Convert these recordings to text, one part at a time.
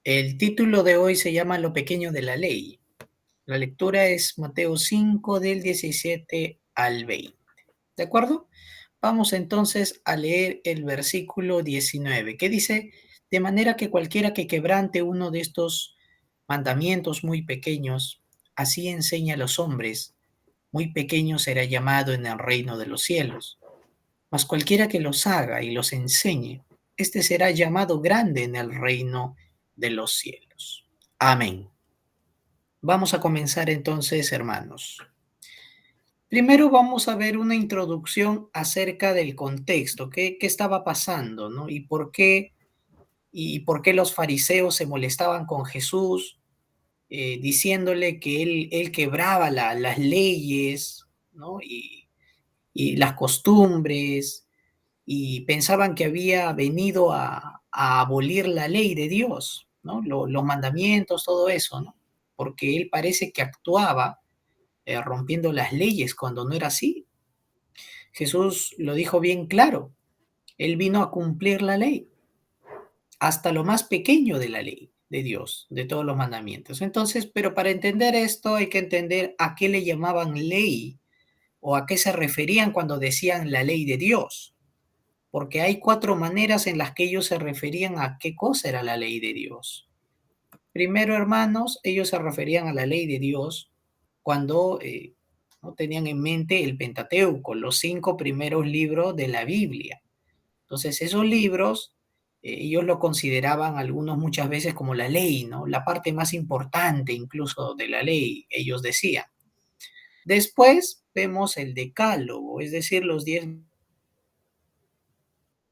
El título de hoy se llama Lo pequeño de la ley. La lectura es Mateo 5 del 17 al 20. ¿De acuerdo? Vamos entonces a leer el versículo 19, que dice, de manera que cualquiera que quebrante uno de estos mandamientos muy pequeños, así enseña a los hombres, muy pequeño será llamado en el reino de los cielos. Mas cualquiera que los haga y los enseñe, este será llamado grande en el reino de los cielos. Amén. Vamos a comenzar entonces, hermanos. Primero vamos a ver una introducción acerca del contexto, qué estaba pasando, ¿no? Y por qué los fariseos se molestaban con Jesús, diciéndole que él quebraba las leyes, ¿no? Y las costumbres, y pensaban que había venido a abolir la ley de Dios, ¿no? Los mandamientos, todo eso, ¿no? Porque él parece que actuaba rompiendo las leyes cuando no era así. Jesús lo dijo bien claro, él vino a cumplir la ley, hasta lo más pequeño de la ley de Dios, de todos los mandamientos. Entonces, pero para entender esto hay que entender a qué le llamaban ley o a qué se referían cuando decían la ley de Dios. Porque hay cuatro maneras en las que ellos se referían a qué cosa era la ley de Dios. Primero, hermanos, ellos se referían a la ley de Dios cuando no tenían en mente el Pentateuco, los 5 primeros libros de la Biblia. Entonces, esos libros, ellos lo consideraban algunos muchas veces como la ley, ¿no? La parte más importante incluso de la ley, ellos decían. Después vemos el decálogo, es decir, los 10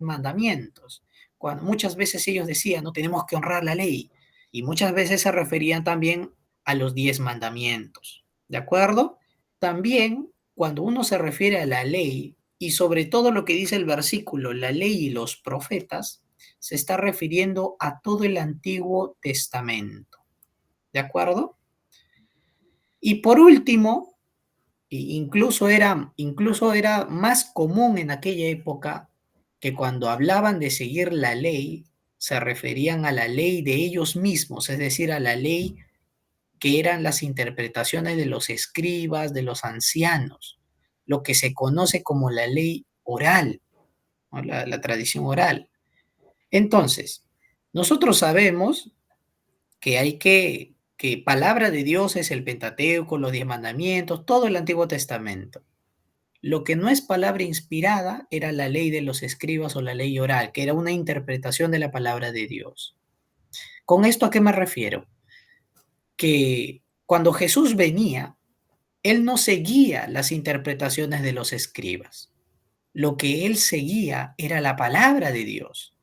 mandamientos. Cuando muchas veces ellos decían, no tenemos que honrar la ley, y muchas veces se referían también a los 10 mandamientos. ¿De acuerdo? También cuando uno se refiere a la ley, y sobre todo lo que dice el versículo, la ley y los profetas, se está refiriendo a todo el Antiguo Testamento. ¿De acuerdo? Y por último, incluso era más común en aquella época que cuando hablaban de seguir la ley, se referían a la ley de ellos mismos, es decir, a la ley que eran las interpretaciones de los escribas, de los ancianos, lo que se conoce como la ley oral, ¿no? La tradición oral. Entonces, nosotros sabemos que que palabra de Dios es el Pentateuco, los 10 mandamientos, todo el Antiguo Testamento. Lo que no es palabra inspirada era la ley de los escribas o la ley oral, que era una interpretación de la palabra de Dios. ¿Con esto a qué me refiero? Que cuando Jesús venía, él no seguía las interpretaciones de los escribas. Lo que él seguía era la palabra de Dios.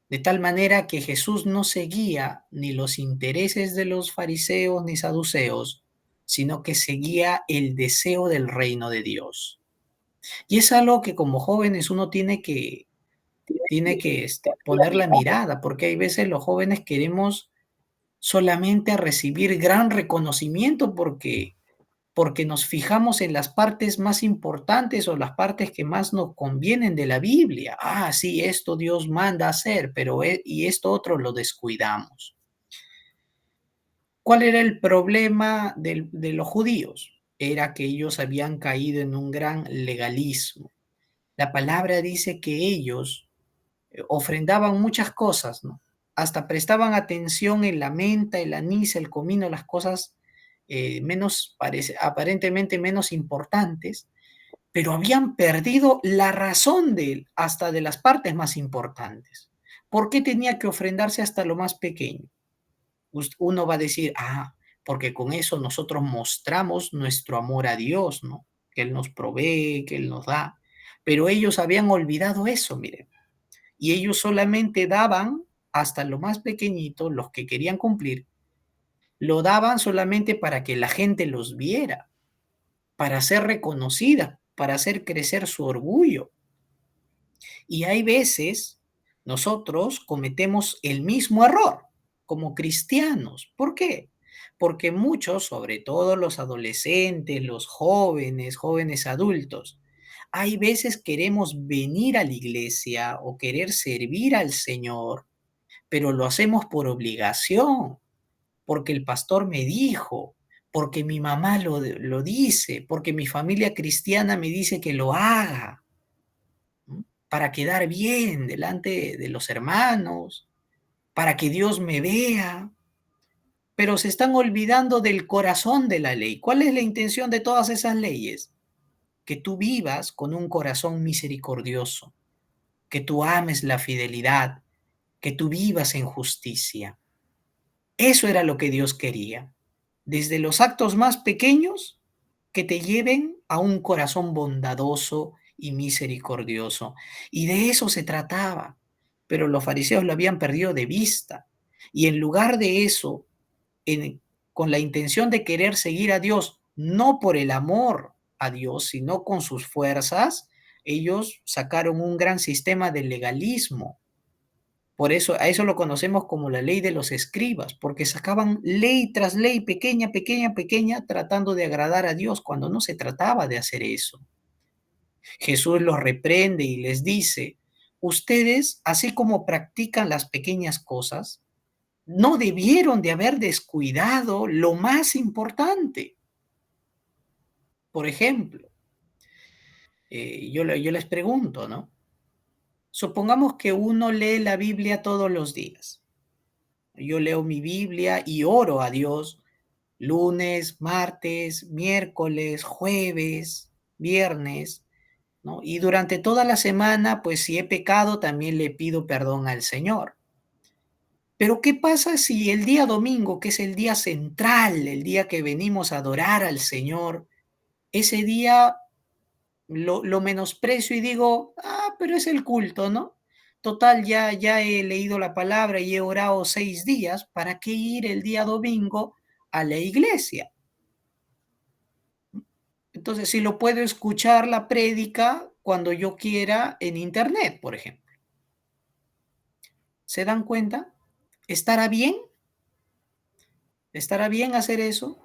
De tal manera que Jesús no seguía ni los intereses de los fariseos ni saduceos, sino que seguía el deseo del reino de Dios. Y es algo que como jóvenes uno tiene que poner la mirada, porque hay veces los jóvenes queremos solamente recibir gran reconocimiento porque nos fijamos en las partes más importantes o las partes que más nos convienen de la Biblia. Ah, sí, esto Dios manda hacer, pero y esto otro lo descuidamos. ¿Cuál era el problema de los judíos? Era que ellos habían caído en un gran legalismo. La palabra dice que ellos ofrendaban muchas cosas, ¿no? Hasta prestaban atención en la menta, el anís, el comino, las cosas aparentemente menos importantes, pero habían perdido la razón hasta de las partes más importantes. ¿Por qué tenía que ofrendarse hasta lo más pequeño? Uno va a decir, porque con eso nosotros mostramos nuestro amor a Dios, ¿no? Que Él nos provee, que Él nos da. Pero ellos habían olvidado eso, miren. Y ellos solamente daban hasta lo más pequeñito, los que querían cumplir, lo daban solamente para que la gente los viera, para ser reconocida, para hacer crecer su orgullo. Y hay veces nosotros cometemos el mismo error como cristianos. ¿Por qué? Porque muchos, sobre todo los adolescentes, los jóvenes, jóvenes adultos, hay veces queremos venir a la iglesia o querer servir al Señor, pero lo hacemos por obligación, porque el pastor me dijo, porque mi mamá lo dice, porque mi familia cristiana me dice que lo haga, ¿no? Para quedar bien delante de los hermanos, para que Dios me vea, pero se están olvidando del corazón de la ley. ¿Cuál es la intención de todas esas leyes? Que tú vivas con un corazón misericordioso, que tú ames la fidelidad, que tú vivas en justicia. Eso era lo que Dios quería. Desde los actos más pequeños que te lleven a un corazón bondadoso y misericordioso. Y de eso se trataba. Pero los fariseos lo habían perdido de vista. Y en lugar de eso, en- con la intención de querer seguir a Dios, no por el amor a Dios, sino con sus fuerzas, ellos sacaron un gran sistema de legalismo. Por eso, a eso lo conocemos como la ley de los escribas, porque sacaban ley tras ley, pequeña, pequeña, pequeña, tratando de agradar a Dios, cuando no se trataba de hacer eso. Jesús los reprende y les dice, ustedes, así como practican las pequeñas cosas, no debieron de haber descuidado lo más importante. Por ejemplo, yo les pregunto, ¿no? Supongamos que uno lee la Biblia todos los días. Yo leo mi Biblia y oro a Dios lunes, martes, miércoles, jueves, viernes, ¿no? Y durante toda la semana, pues si he pecado, también le pido perdón al Señor. Pero ¿qué pasa si el día domingo, que es el día central, el día que venimos a adorar al Señor, ese día lo menosprecio y digo, pero es el culto, ¿no? Total, ya he leído la palabra y he orado 6 días, ¿para qué ir el día domingo a la iglesia? Entonces, si lo puedo escuchar la prédica cuando yo quiera en internet, por ejemplo. ¿Se dan cuenta? ¿Estará bien? ¿Estará bien hacer eso?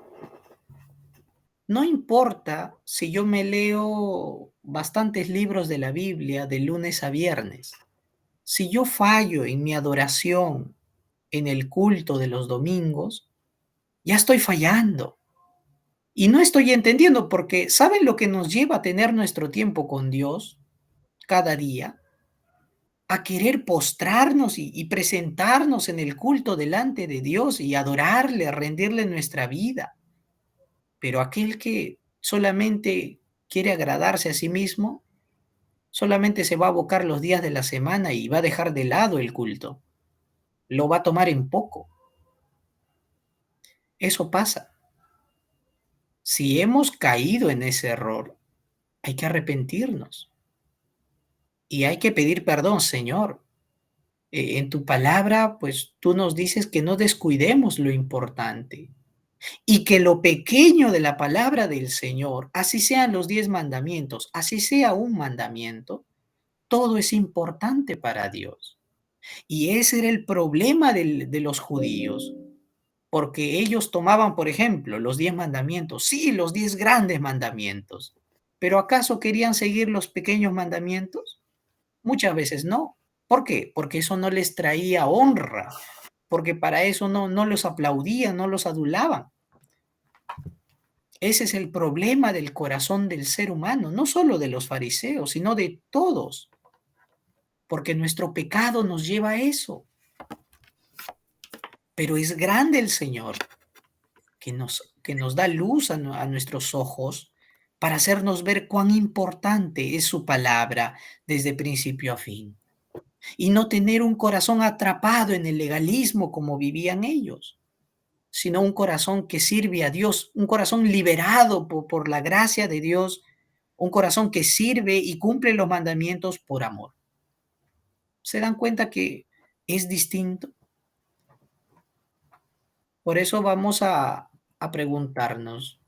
No importa si yo me leo bastantes libros de la Biblia de lunes a viernes. Si yo fallo en mi adoración, en el culto de los domingos, ya estoy fallando. Y no estoy entendiendo porque ¿saben lo que nos lleva a tener nuestro tiempo con Dios cada día? A querer postrarnos y presentarnos en el culto delante de Dios y adorarle, rendirle nuestra vida. Pero aquel que solamente quiere agradarse a sí mismo, solamente se va a abocar los días de la semana y va a dejar de lado el culto. Lo va a tomar en poco. Eso pasa. Si hemos caído en ese error, hay que arrepentirnos y hay que pedir perdón, Señor. En tu palabra, pues tú nos dices que no descuidemos lo importante. Y que lo pequeño de la palabra del Señor, así sean los 10 mandamientos, así sea un mandamiento, todo es importante para Dios. Y ese era el problema de los judíos, porque ellos tomaban, por ejemplo, los 10 mandamientos, sí, los 10 grandes mandamientos, pero ¿acaso querían seguir los pequeños mandamientos? Muchas veces no. ¿Por qué? Porque eso no les traía honra, porque para eso no los aplaudían, no los adulaban. Ese es el problema del corazón del ser humano, no solo de los fariseos, sino de todos, porque nuestro pecado nos lleva a eso. Pero es grande el Señor que nos da luz a nuestros ojos para hacernos ver cuán importante es su palabra desde principio a fin. Y no tener un corazón atrapado en el legalismo como vivían ellos, sino un corazón que sirve a Dios, un corazón liberado por la gracia de Dios, un corazón que sirve y cumple los mandamientos por amor. ¿Se dan cuenta que es distinto? Por eso vamos a preguntarnos,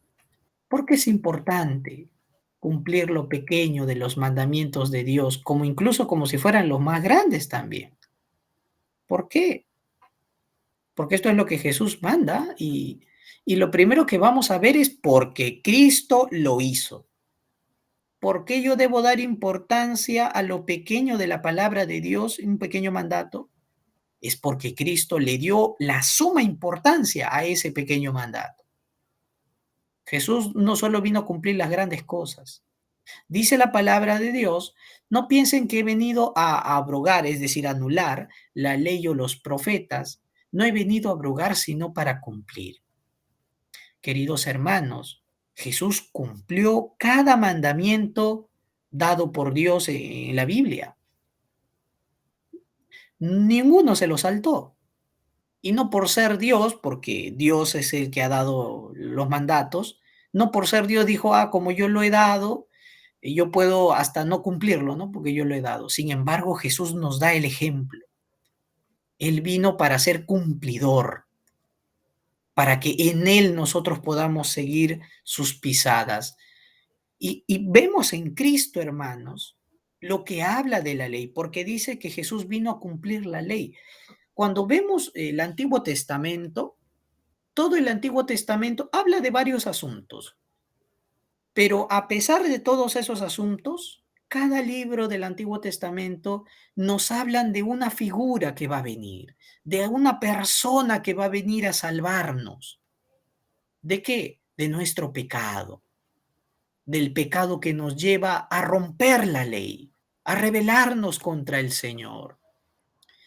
¿por qué es importante cumplir lo pequeño de los mandamientos de Dios, como incluso como si fueran los más grandes también? ¿Por qué? Porque esto es lo que Jesús manda y lo primero que vamos a ver es porque Cristo lo hizo. ¿Por qué yo debo dar importancia a lo pequeño de la palabra de Dios, un pequeño mandato? Es porque Cristo le dio la suma importancia a ese pequeño mandato. Jesús no solo vino a cumplir las grandes cosas. Dice la palabra de Dios, no piensen que he venido a abrogar, es decir, anular la ley o los profetas. No he venido a abrogar, sino para cumplir. Queridos hermanos, Jesús cumplió cada mandamiento dado por Dios en la Biblia. Ninguno se lo saltó. Y no por ser Dios, porque Dios es el que ha dado los mandatos, no por ser Dios dijo, como yo lo he dado, yo puedo hasta no cumplirlo, ¿no? Porque yo lo he dado. Sin embargo, Jesús nos da el ejemplo. Él vino para ser cumplidor, para que en Él nosotros podamos seguir sus pisadas. Y vemos en Cristo, hermanos, lo que habla de la ley, porque dice que Jesús vino a cumplir la ley. Cuando vemos el Antiguo Testamento, todo el Antiguo Testamento habla de varios asuntos, pero a pesar de todos esos asuntos, cada libro del Antiguo Testamento nos hablan de una figura que va a venir, de una persona que va a venir a salvarnos. ¿De qué? De nuestro pecado, del pecado que nos lleva a romper la ley, a rebelarnos contra el Señor.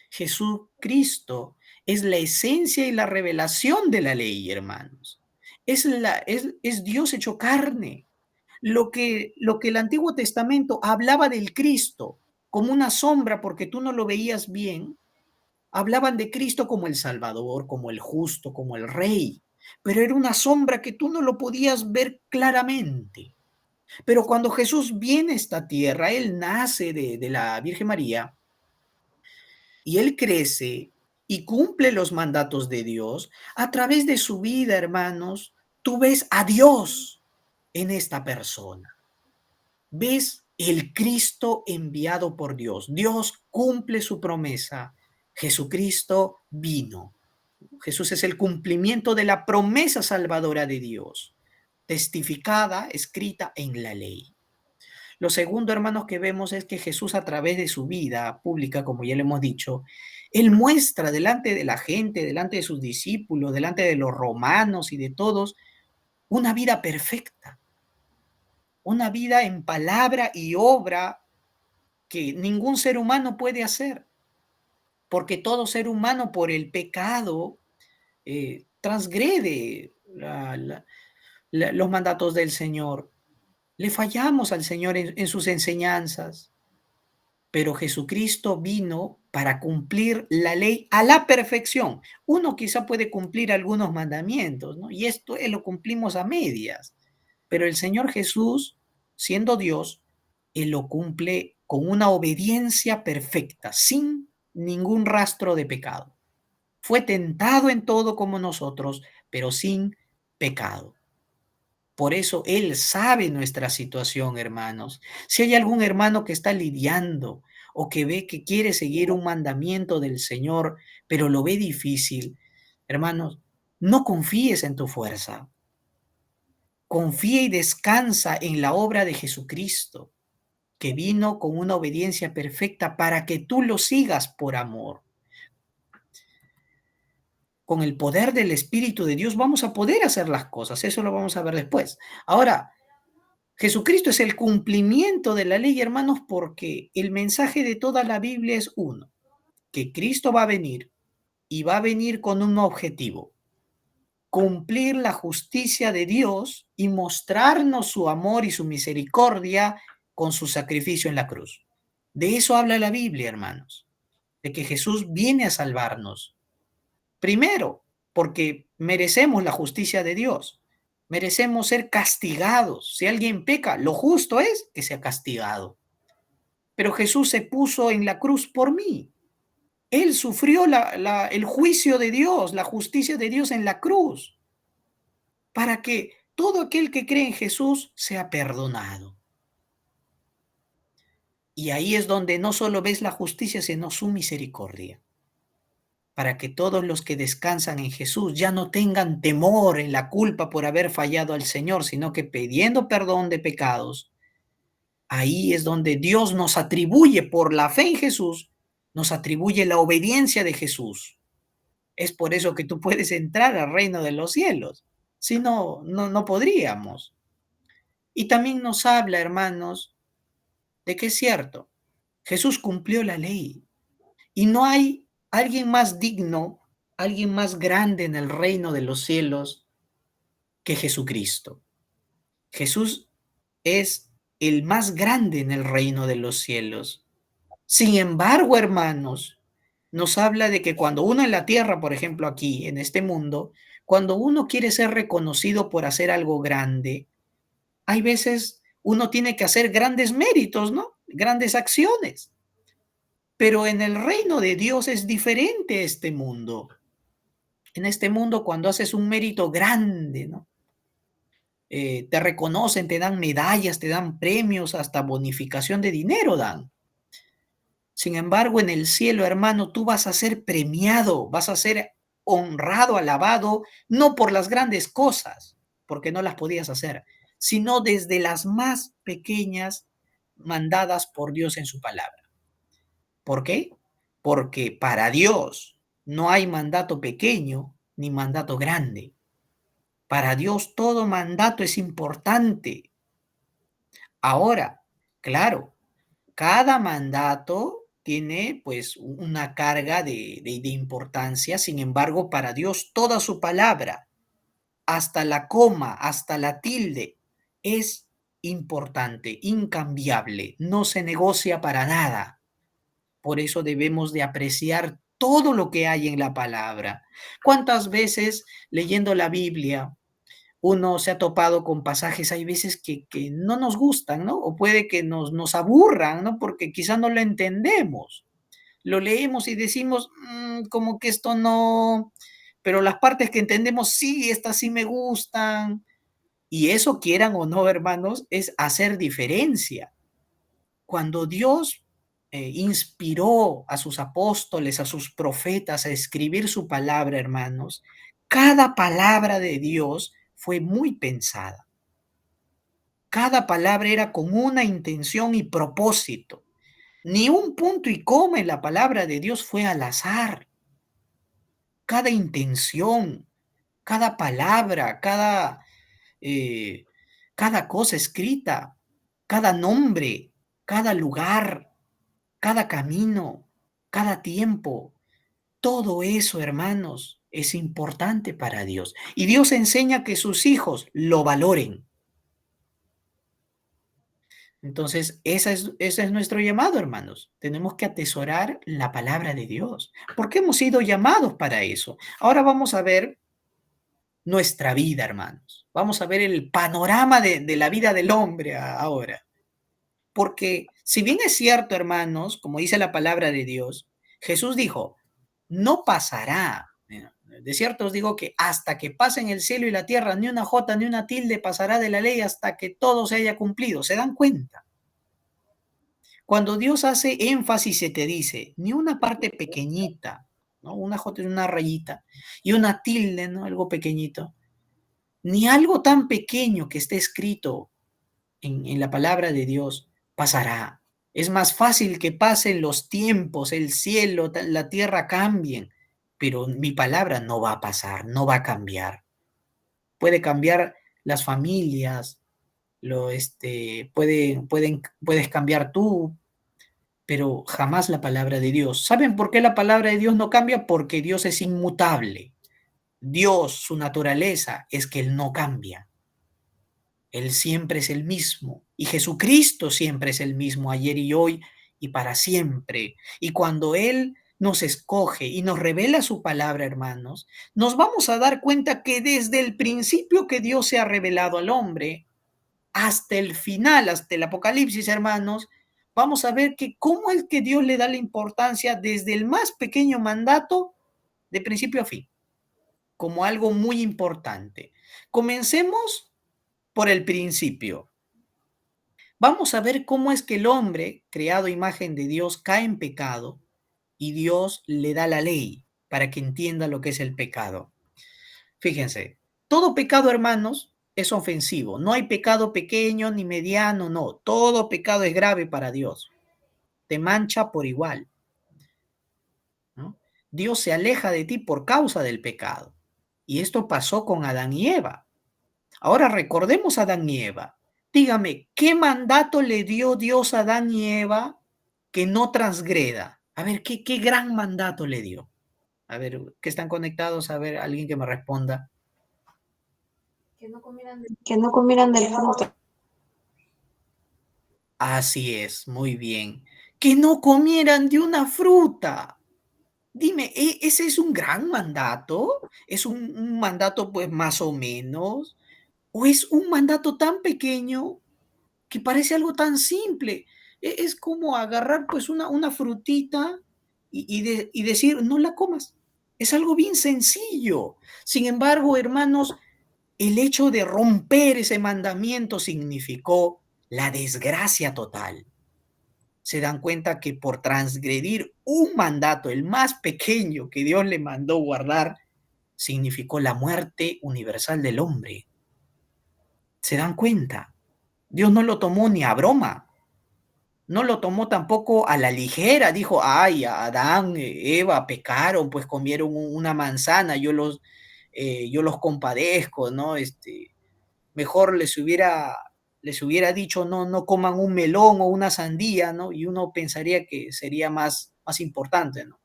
Jesucristo es la esencia y la revelación de la ley, hermanos. Es Dios hecho carne. Lo que el Antiguo Testamento hablaba del Cristo como una sombra porque tú no lo veías bien, hablaban de Cristo como el Salvador, como el justo, como el Rey, pero era una sombra que tú no lo podías ver claramente. Pero cuando Jesús viene a esta tierra, Él nace de la Virgen María, y él crece y cumple los mandatos de Dios, a través de su vida, hermanos, tú ves a Dios en esta persona. Ves el Cristo enviado por Dios. Dios cumple su promesa. Jesucristo vino. Jesús es el cumplimiento de la promesa salvadora de Dios, testificada, escrita en la ley. Lo segundo, hermanos, que vemos es que Jesús, a través de su vida pública, como ya le hemos dicho, él muestra delante de la gente, delante de sus discípulos, delante de los romanos y de todos, una vida perfecta, una vida en palabra y obra que ningún ser humano puede hacer, porque todo ser humano por el pecado transgrede los mandatos del Señor. Le fallamos al Señor en sus enseñanzas. Pero Jesucristo vino para cumplir la ley a la perfección. Uno quizá puede cumplir algunos mandamientos, ¿no? Y esto lo cumplimos a medias. Pero el Señor Jesús, siendo Dios, Él lo cumple con una obediencia perfecta, sin ningún rastro de pecado. Fue tentado en todo como nosotros, pero sin pecado. Por eso Él sabe nuestra situación, hermanos. Si hay algún hermano que está lidiando o que ve que quiere seguir un mandamiento del Señor, pero lo ve difícil, hermanos, no confíes en tu fuerza. Confía y descansa en la obra de Jesucristo, que vino con una obediencia perfecta para que tú lo sigas por amor. Con el poder del Espíritu de Dios vamos a poder hacer las cosas. Eso lo vamos a ver después. Ahora, Jesucristo es el cumplimiento de la ley, hermanos, porque el mensaje de toda la Biblia es uno, que Cristo va a venir y va a venir con un objetivo: cumplir la justicia de Dios y mostrarnos su amor y su misericordia con su sacrificio en la cruz. De eso habla la Biblia, hermanos, de que Jesús viene a salvarnos. Primero, porque merecemos la justicia de Dios. Merecemos ser castigados. Si alguien peca, lo justo es que sea castigado. Pero Jesús se puso en la cruz por mí. Él sufrió el juicio de Dios, la justicia de Dios en la cruz, para que todo aquel que cree en Jesús sea perdonado. Y ahí es donde no solo ves la justicia, sino su misericordia, para que todos los que descansan en Jesús ya no tengan temor en la culpa por haber fallado al Señor, sino que pidiendo perdón de pecados, ahí es donde Dios nos atribuye por la fe en Jesús nos atribuye la obediencia de Jesús. Es por eso que tú puedes entrar al reino de los cielos. Si no, no podríamos. Y también nos habla, hermanos, de que es cierto, Jesús cumplió la ley y no hay alguien más digno, alguien más grande en el reino de los cielos que Jesucristo. Jesús es el más grande en el reino de los cielos. Sin embargo, hermanos, nos habla de que cuando uno en la tierra, por ejemplo, aquí, en este mundo, cuando uno quiere ser reconocido por hacer algo grande, hay veces uno tiene que hacer grandes méritos, ¿no? Grandes acciones. Pero en el reino de Dios es diferente este mundo. En este mundo, cuando haces un mérito grande, ¿no? Te reconocen, te dan medallas, te dan premios, hasta bonificación de dinero dan. Sin embargo, en el cielo, hermano, tú vas a ser premiado, vas a ser honrado, alabado, no por las grandes cosas, porque no las podías hacer, sino desde las más pequeñas mandadas por Dios en su palabra. ¿Por qué? Porque para Dios no hay mandato pequeño ni mandato grande. Para Dios todo mandato es importante. Ahora, claro, cada mandato tiene pues una carga de importancia, sin embargo, para Dios toda su palabra, hasta la coma, hasta la tilde, es importante, incambiable, no se negocia para nada. Por eso debemos de apreciar todo lo que hay en la palabra. ¿Cuántas veces leyendo la Biblia uno se ha topado con pasajes, hay veces que no nos gustan, ¿no? O puede que nos aburran, ¿no? Porque quizá no lo entendemos. Lo leemos y decimos, como que esto no, pero las partes que entendemos, sí, estas sí me gustan. Y eso, quieran o no, hermanos, es hacer diferencia. Cuando Dios inspiró a sus apóstoles, a sus profetas a escribir su palabra, hermanos, cada palabra de Dios fue muy pensada. Cada palabra era con una intención y propósito. Ni un punto y coma en la palabra de Dios fue al azar. Cada intención, cada palabra, eh, cada cosa escrita, cada nombre, cada lugar, cada camino, cada tiempo, todo eso, hermanos, es importante para Dios. Y Dios enseña que sus hijos lo valoren. Entonces, ese es nuestro llamado, hermanos. Tenemos que atesorar la palabra de Dios, porque hemos sido llamados para eso. Ahora vamos a ver nuestra vida, hermanos. Vamos a ver el panorama de la vida del hombre ahora. Porque si bien es cierto, hermanos, como dice la palabra de Dios, Jesús dijo, no pasará. De cierto os digo que hasta que pasen el cielo y la tierra, ni una jota ni una tilde pasará de la ley hasta que todo se haya cumplido. ¿Se dan cuenta? Cuando Dios hace énfasis, se te dice, ni una parte pequeñita, ¿no? Una jota, una rayita, y una tilde, ¿no? Algo pequeñito, ni algo tan pequeño que esté escrito en la palabra de Dios pasará. Es más fácil que pasen los tiempos, el cielo, la tierra cambien, pero mi palabra no va a pasar, no va a cambiar. Puede cambiar las familias, puedes cambiar tú, pero jamás la palabra de Dios. ¿Saben por qué la palabra de Dios no cambia? Porque Dios es inmutable. Dios, su naturaleza es que Él no cambia. Él siempre es el mismo. Y Jesucristo siempre es el mismo, ayer y hoy y para siempre. Y cuando Él nos escoge y nos revela su palabra, hermanos, nos vamos a dar cuenta que desde el principio que Dios se ha revelado al hombre, hasta el final, hasta el Apocalipsis, hermanos, vamos a ver que cómo es que Dios le da la importancia desde el más pequeño mandato, de principio a fin, como algo muy importante. Comencemos por el principio. Vamos a ver cómo es que el hombre, creado a imagen de Dios, cae en pecado y Dios le da la ley para que entienda lo que es el pecado. Fíjense, todo pecado, hermanos, es ofensivo. No hay pecado pequeño ni mediano, no. Todo pecado es grave para Dios. Te mancha por igual. Dios se aleja de ti por causa del pecado. Y esto pasó con Adán y Eva. Ahora recordemos a Adán y Eva. Dígame, ¿qué mandato le dio Dios a Adán y Eva que no transgreda? A ver, ¿qué gran mandato le dio? A ver, ¿qué están conectados? A ver, alguien que me responda. Que no comieran del fruto. Así es, muy bien. Que no comieran de una fruta. Dime, ¿ese es un gran mandato? ¿Es un mandato pues más o menos? ¿O es un mandato tan pequeño que parece algo tan simple? Es como agarrar pues una frutita y decir, no la comas. Es algo bien sencillo. Sin embargo, hermanos, el hecho de romper ese mandamiento significó la desgracia total. Se dan cuenta que por transgredir un mandato, el más pequeño que Dios le mandó guardar, significó la muerte universal del hombre. ¿Se dan cuenta? Dios no lo tomó ni a broma, no lo tomó tampoco a la ligera. Dijo, ay, Adán, Eva pecaron, pues comieron una manzana, yo los compadezco, ¿no? Mejor les hubiera dicho, no, no coman un melón o una sandía, ¿no? Y uno pensaría que sería más importante, ¿no?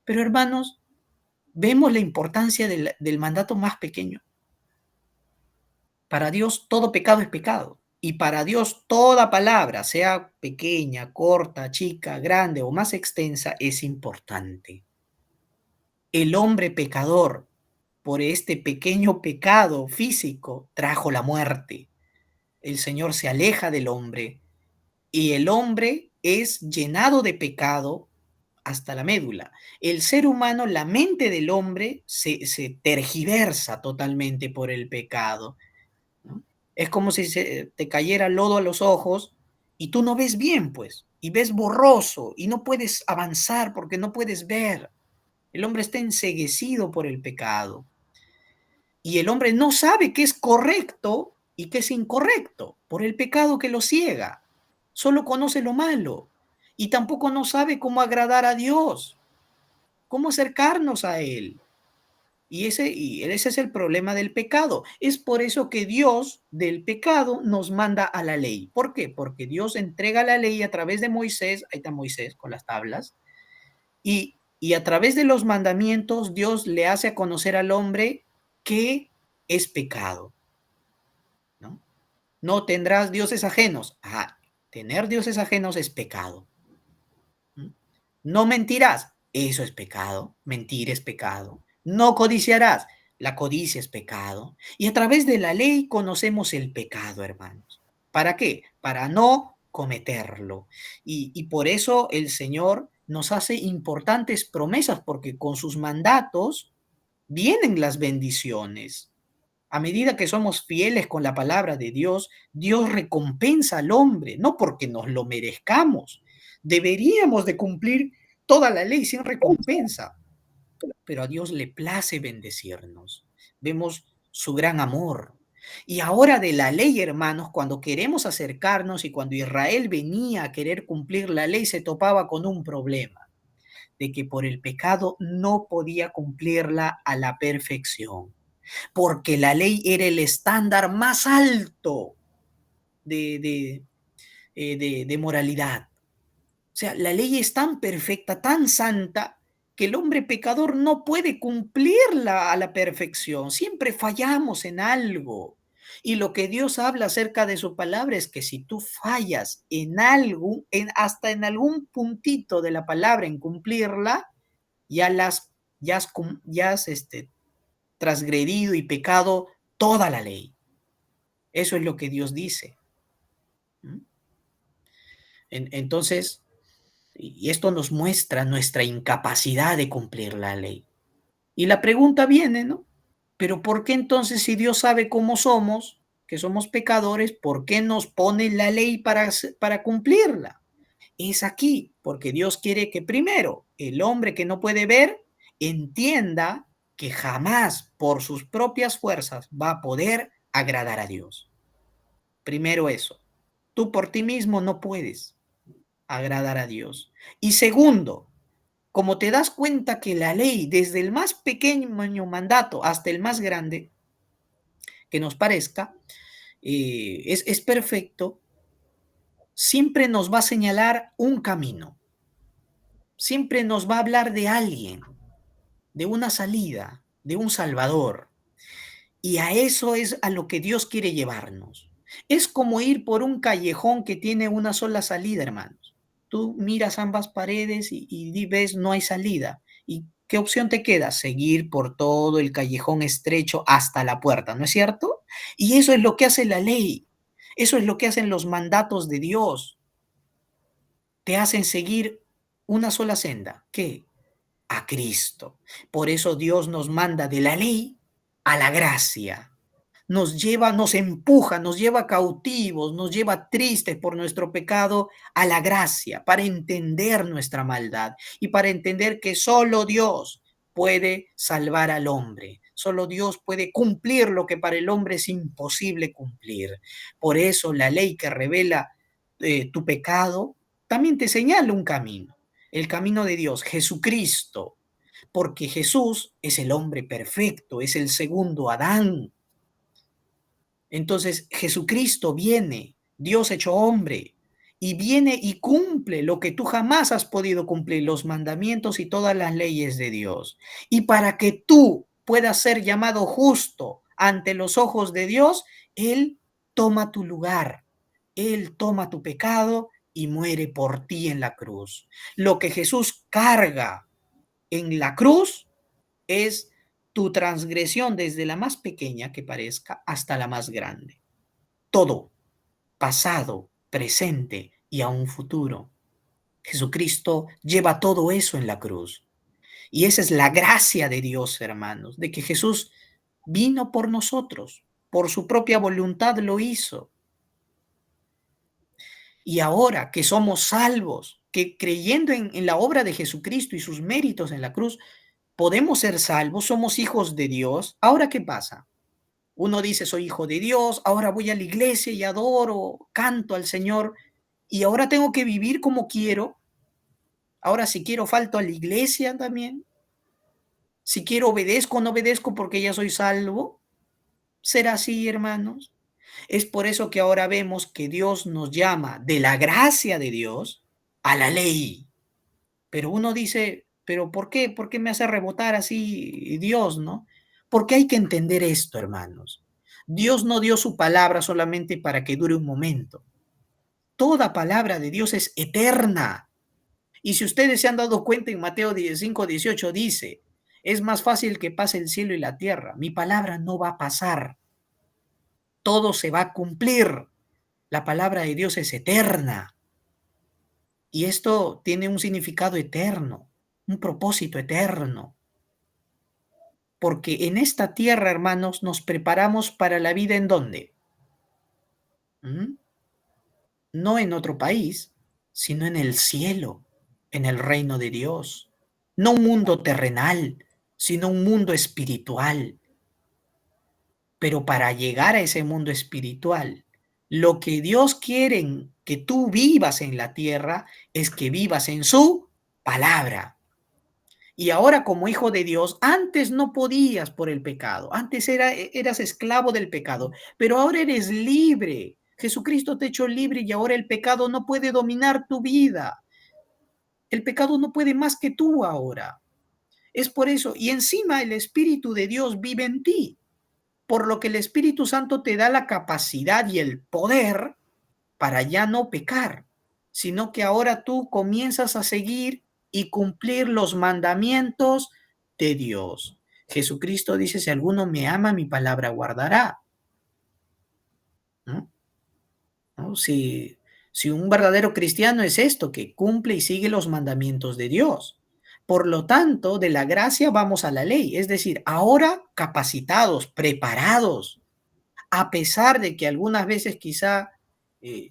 Pero hermanos, vemos la importancia del mandato más pequeño. Para Dios todo pecado es pecado. Y para Dios toda palabra, sea pequeña, corta, chica, grande o más extensa, es importante. El hombre pecador, por este pequeño pecado físico, trajo la muerte. El Señor se aleja del hombre y el hombre es llenado de pecado hasta la médula. El ser humano, la mente del hombre se tergiversa totalmente por el pecado, ¿no? Es como si te cayera lodo a los ojos y tú no ves bien, pues, y ves borroso y no puedes avanzar porque no puedes ver. El hombre está enceguecido por el pecado y el hombre no sabe qué es correcto y qué es incorrecto por el pecado que lo ciega. Solo conoce lo malo y tampoco no sabe cómo agradar a Dios, cómo acercarnos a Él. Y ese es el problema del pecado. Es por eso que Dios del pecado nos manda a la ley. ¿Por qué? Porque Dios entrega la ley a través de Moisés, ahí está Moisés con las tablas, y a través de los mandamientos Dios le hace a conocer al hombre que es pecado, ¿no? No tendrás dioses ajenos. Ah, tener dioses ajenos es pecado. ¿Mm? No mentirás. Eso es pecado. Mentir es pecado. No codiciarás. La codicia es pecado. Y a través de la ley conocemos el pecado, hermanos. ¿Para qué? Para no cometerlo. Y por eso el Señor nos hace importantes promesas, porque con sus mandatos vienen las bendiciones. A medida que somos fieles con la palabra de Dios, Dios recompensa al hombre, no porque nos lo merezcamos. Deberíamos de cumplir toda la ley sin recompensa, pero a Dios le place bendecirnos. Vemos su gran amor. Y ahora de la ley, hermanos, cuando queremos acercarnos y cuando Israel venía a querer cumplir la ley, se topaba con un problema, de que por el pecado no podía cumplirla a la perfección, porque la ley era el estándar más alto de, de, de moralidad. O sea, la ley es tan perfecta, tan santa, que el hombre pecador no puede cumplirla a la perfección. Siempre fallamos en algo. Y lo que Dios habla acerca de su palabra es que si tú fallas en algo, hasta en algún puntito de la palabra en cumplirla, ya has transgredido y pecado toda la ley. Eso es lo que Dios dice. ¿Mm? Entonces, y esto nos muestra nuestra incapacidad de cumplir la ley. Y la pregunta viene, ¿no? Pero ¿por qué entonces, si Dios sabe cómo somos, que somos pecadores, por qué nos pone la ley para cumplirla? Es aquí, porque Dios quiere que primero el hombre que no puede ver entienda que jamás por sus propias fuerzas va a poder agradar a Dios. Primero eso. Tú por ti mismo no puedes agradar a Dios. Y segundo, como te das cuenta que la ley, desde el más pequeño mandato hasta el más grande, que nos parezca, es perfecto, siempre nos va a señalar un camino, siempre nos va a hablar de alguien, de una salida, de un salvador. Y a eso es a lo que Dios quiere llevarnos. Es como ir por un callejón que tiene una sola salida, hermanos. Tú miras ambas paredes y ves no hay salida. ¿Y qué opción te queda? Seguir por todo el callejón estrecho hasta la puerta, ¿no es cierto? Y eso es lo que hace la ley. Eso es lo que hacen los mandatos de Dios. Te hacen seguir una sola senda. ¿Qué? A Cristo. Por eso Dios nos manda de la ley a la gracia. Nos lleva, nos empuja, nos lleva cautivos, nos lleva tristes por nuestro pecado a la gracia, para entender nuestra maldad y para entender que solo Dios puede salvar al hombre. Solo Dios puede cumplir lo que para el hombre es imposible cumplir. Por eso la ley que revela tu pecado también te señala un camino, el camino de Dios, Jesucristo, porque Jesús es el hombre perfecto, es el segundo Adán. Entonces Jesucristo viene, Dios hecho hombre, y viene y cumple lo que tú jamás has podido cumplir, los mandamientos y todas las leyes de Dios. Y para que tú puedas ser llamado justo ante los ojos de Dios, Él toma tu lugar, Él toma tu pecado y muere por ti en la cruz. Lo que Jesús carga en la cruz es tu transgresión desde la más pequeña que parezca hasta la más grande. Todo, pasado, presente y aún futuro. Jesucristo lleva todo eso en la cruz. Y esa es la gracia de Dios, hermanos, de que Jesús vino por nosotros, por su propia voluntad lo hizo. Y ahora que somos salvos, que creyendo en la obra de Jesucristo y sus méritos en la cruz, podemos ser salvos, somos hijos de Dios. Ahora, ¿qué pasa? Uno dice, soy hijo de Dios, ahora voy a la iglesia y adoro, canto al Señor, y ahora tengo que vivir como quiero. Ahora si quiero falto a la iglesia también. Si quiero obedezco, no obedezco porque ya soy salvo. ¿Será así, hermanos? Es por eso que ahora vemos que Dios nos llama de la gracia de Dios a la ley. Pero uno dice, ¿pero por qué? ¿Por qué me hace rebotar así Dios, no? Porque hay que entender esto, hermanos. Dios no dio su palabra solamente para que dure un momento. Toda palabra de Dios es eterna. Y si ustedes se han dado cuenta en Mateo 5:18 dice, es más fácil que pase el cielo y la tierra. Mi palabra no va a pasar. Todo se va a cumplir. La palabra de Dios es eterna. Y esto tiene un significado eterno, un propósito eterno. Porque en esta tierra, hermanos, nos preparamos para la vida en dónde? ¿Mm? No en otro país, sino en el cielo, en el reino de Dios. No un mundo terrenal, sino un mundo espiritual. Pero para llegar a ese mundo espiritual, lo que Dios quiere que tú vivas en la tierra es que vivas en su palabra. Y ahora como hijo de Dios, antes no podías por el pecado, antes eras esclavo del pecado, pero ahora eres libre. Jesucristo te echó libre y ahora el pecado no puede dominar tu vida. El pecado no puede más que tú ahora. Es por eso, y encima el Espíritu de Dios vive en ti, por lo que el Espíritu Santo te da la capacidad y el poder para ya no pecar, sino que ahora tú comienzas a seguir y cumplir los mandamientos de Dios. Jesucristo dice, si alguno me ama, mi palabra guardará. ¿No? ¿No? Si un verdadero cristiano es esto, que cumple y sigue los mandamientos de Dios. Por lo tanto, de la gracia vamos a la ley, es decir, ahora capacitados, preparados, a pesar de que algunas veces quizá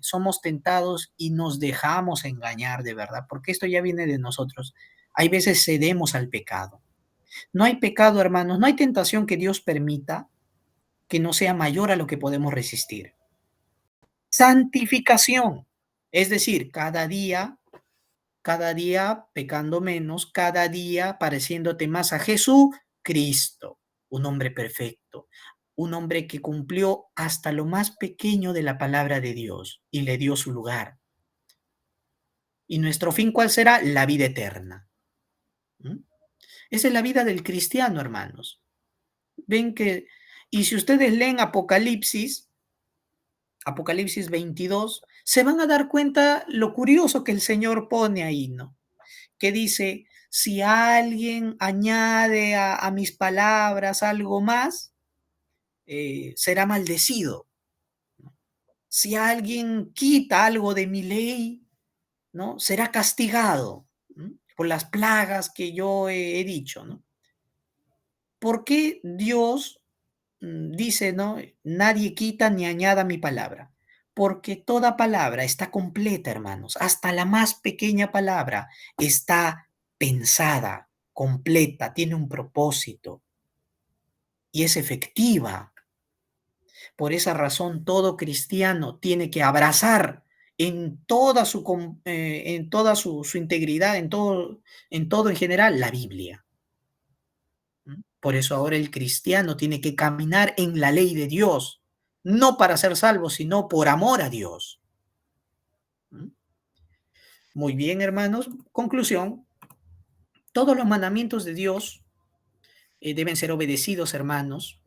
somos tentados y nos dejamos engañar de verdad, porque esto ya viene de nosotros. Hay veces cedemos al pecado. No hay pecado, hermanos, no hay tentación que Dios permita que no sea mayor a lo que podemos resistir. Santificación, es decir, cada día cada día pecando menos, cada día pareciéndote más a Jesucristo, un hombre perfecto, un hombre que cumplió hasta lo más pequeño de la palabra de Dios y le dio su lugar. ¿Y nuestro fin cuál será? La vida eterna. ¿Mm? Esa es la vida del cristiano, hermanos. Ven que, y si ustedes leen Apocalipsis 22, se van a dar cuenta lo curioso que el Señor pone ahí, ¿no? Que dice, si alguien añade a mis palabras algo más, será maldecido. Si alguien quita algo de mi ley, ¿no? Será castigado, ¿no? Por las plagas que yo he dicho, ¿no? ¿Por qué Dios dice, ¿no? Nadie quita ni añada mi palabra? Porque toda palabra está completa, hermanos. Hasta la más pequeña palabra está pensada, completa, tiene un propósito y es efectiva. Por esa razón, todo cristiano tiene que abrazar en toda su integridad, en todo en general, la Biblia. Por eso ahora el cristiano tiene que caminar en la ley de Dios, no para ser salvo, sino por amor a Dios. Muy bien, hermanos. Conclusión, todos los mandamientos de Dios deben ser obedecidos, hermanos.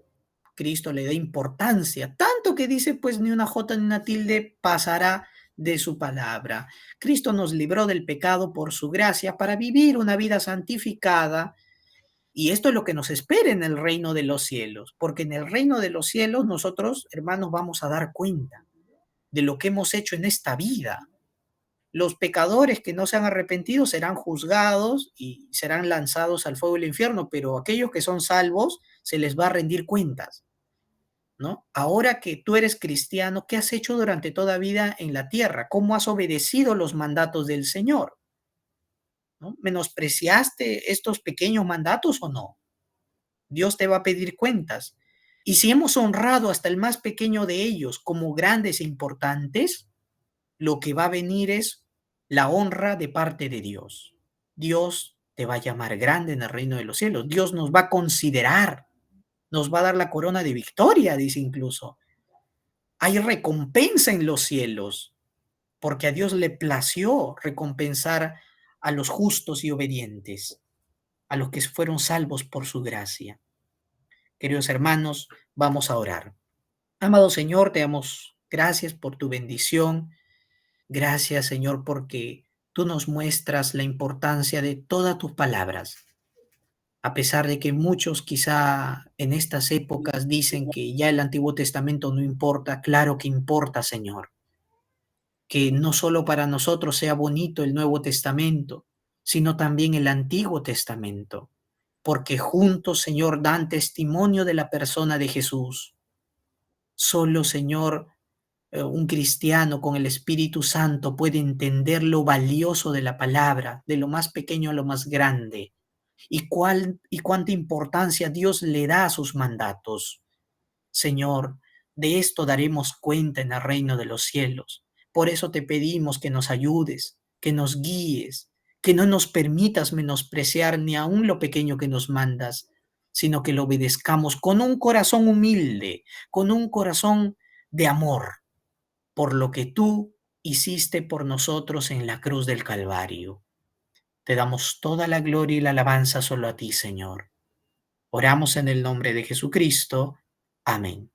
Cristo le da importancia, tanto que dice, pues ni una jota ni una tilde pasará de su palabra. Cristo nos libró del pecado por su gracia para vivir una vida santificada. Y esto es lo que nos espera en el reino de los cielos, porque en el reino de los cielos nosotros, hermanos, vamos a dar cuenta de lo que hemos hecho en esta vida. Los pecadores que no se han arrepentido serán juzgados y serán lanzados al fuego del infierno, pero aquellos que son salvos se les va a rendir cuentas, ¿no? Ahora que tú eres cristiano, ¿qué has hecho durante toda vida en la tierra? ¿Cómo has obedecido los mandatos del Señor? ¿No? ¿Menospreciaste estos pequeños mandatos o no? Dios te va a pedir cuentas. Y si hemos honrado hasta el más pequeño de ellos como grandes e importantes, lo que va a venir es la honra de parte de Dios. Dios te va a llamar grande en el reino de los cielos. Dios nos va a considerar, nos va a dar la corona de victoria, dice incluso. Hay recompensa en los cielos, porque a Dios le plació recompensar a los justos y obedientes, a los que fueron salvos por su gracia. Queridos hermanos, vamos a orar. Amado Señor, te damos gracias por tu bendición. Gracias, Señor, porque tú nos muestras la importancia de todas tus palabras. A pesar de que muchos quizá en estas épocas dicen que ya el Antiguo Testamento no importa, claro que importa, Señor. Que no solo para nosotros sea bonito el Nuevo Testamento, sino también el Antiguo Testamento, porque juntos, Señor, dan testimonio de la persona de Jesús. Solo, Señor, un cristiano con el Espíritu Santo puede entender lo valioso de la palabra, de lo más pequeño a lo más grande, y cuánta importancia Dios le da a sus mandatos. Señor, de esto daremos cuenta en el reino de los cielos. Por eso te pedimos que nos ayudes, que nos guíes, que no nos permitas menospreciar ni aun lo pequeño que nos mandas, sino que lo obedezcamos con un corazón humilde, con un corazón de amor, por lo que tú hiciste por nosotros en la cruz del Calvario. Te damos toda la gloria y la alabanza solo a ti, Señor. Oramos en el nombre de Jesucristo. Amén.